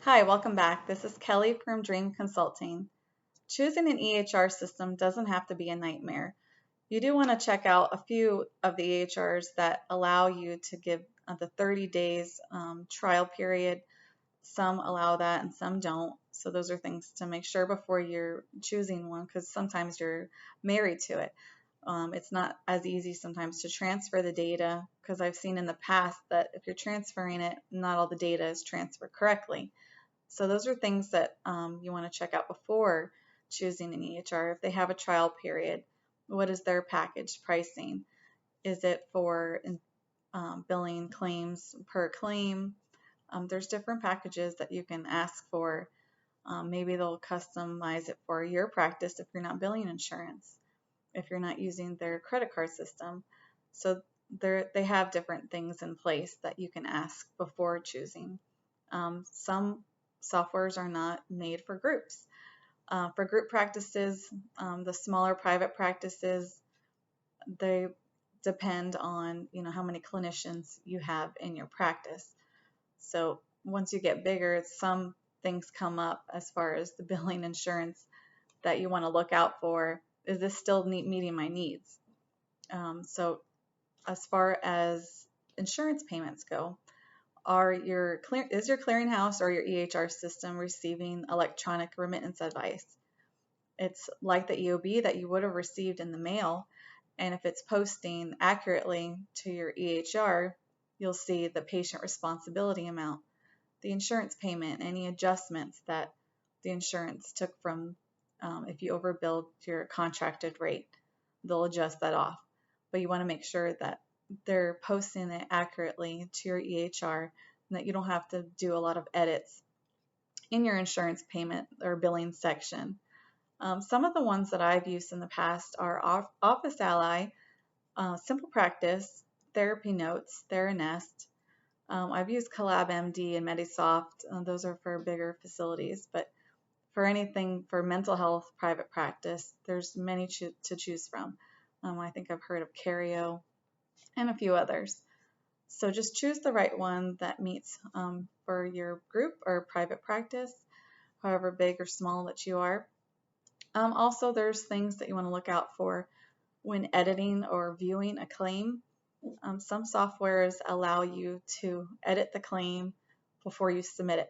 Hi, welcome back. This is Kelly from Dream Consulting. Choosing an EHR system doesn't have to be a nightmare. You do want to check out a few of the EHRs that allow you to give the 30 days trial period. Some allow that and some don't. So those are things to make sure before you're choosing one, because sometimes you're married to it. It's not as easy sometimes to transfer the data, because I've seen in the past that if you're transferring it, not all the data is transferred correctly. So those are things that you want to check out before choosing an EHR. If they have a trial period, what is their package pricing? Is it for billing claims per claim? There's different packages that you can ask for. Maybe they'll customize it for your practice if you're not billing insurance, if you're not using their credit card system. So they have different things in place that you can ask before choosing. Some softwares are not made for groups. For group practices, the smaller private practices, they depend on how many clinicians you have in your practice. So once you get bigger, some things come up as far as the billing insurance that you want to look out for. Is this still meeting my needs? So as far as insurance payments go, is your clearinghouse or your EHR system receiving electronic remittance advice? It's like the EOB that you would have received in the mail, and if it's posting accurately to your EHR, you'll see the patient responsibility amount, the insurance payment, any adjustments that the insurance took from if you overbilled your contracted rate, they'll adjust that off. But you want to make sure that they're posting it accurately to your EHR and that you don't have to do a lot of edits in your insurance payment or billing section. Some of the ones that I've used in the past are Office Ally, Simple Practice, Therapy Notes, Theranest. I've used CollabMD and Medisoft. Those are for bigger facilities, but for anything for mental health private practice, there's many to choose from. I think I've heard of Cario and a few others. So just choose the right one that meets for your group or private practice, however big or small that you are. Also, there's things that you want to look out for when editing or viewing a claim. Some softwares allow you to edit the claim before you submit it.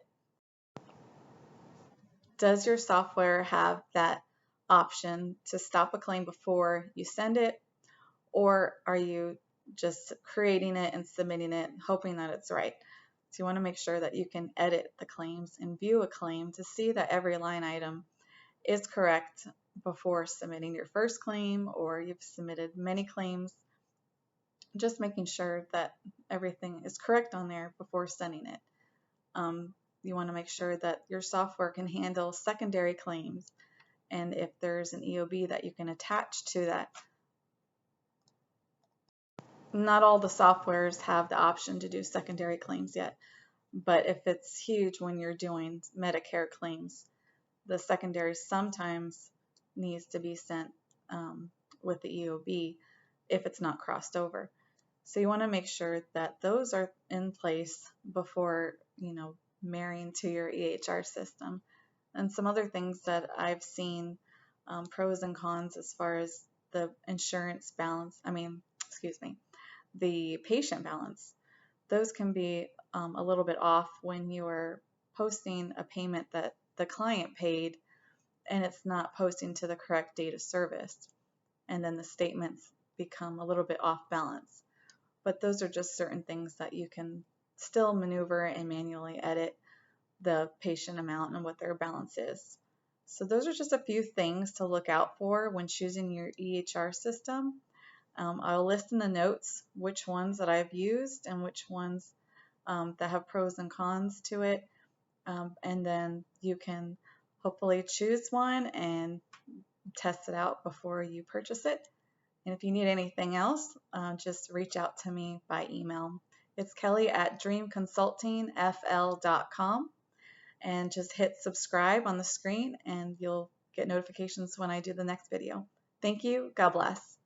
Does your software have that option to stop a claim before you send it, or are you just creating it and submitting it, hoping that it's right? So you want to make sure that you can edit the claims and view a claim to see that every line item is correct before submitting your first claim, or you've submitted many claims. Just making sure that everything is correct on there before sending it. You want to make sure that your software can handle secondary claims, and if there's an EOB that you can attach to that. Not all the softwares have the option to do secondary claims yet, but if it's huge when you're doing Medicare claims, the secondary sometimes needs to be sent with the EOB if it's not crossed over. So you want to make sure that those are in place before marrying to your EHR system. And some other things that I've seen, pros and cons as far as the insurance balance, the patient balance. Those can be a little bit off when you are posting a payment that the client paid and it's not posting to the correct date of service. And then the statements become a little bit off balance. But those are just certain things that you can still maneuver and manually edit the patient amount and what their balance is. So those are just a few things to look out for when choosing your EHR system. I'll list in the notes which ones that I've used and which ones that have pros and cons to it. And then you can hopefully choose one and test it out before you purchase it. And if you need anything else, just reach out to me by email. It's Kelly at dreamconsultingfl.com, and just hit subscribe on the screen and you'll get notifications when I do the next video. Thank you. God bless.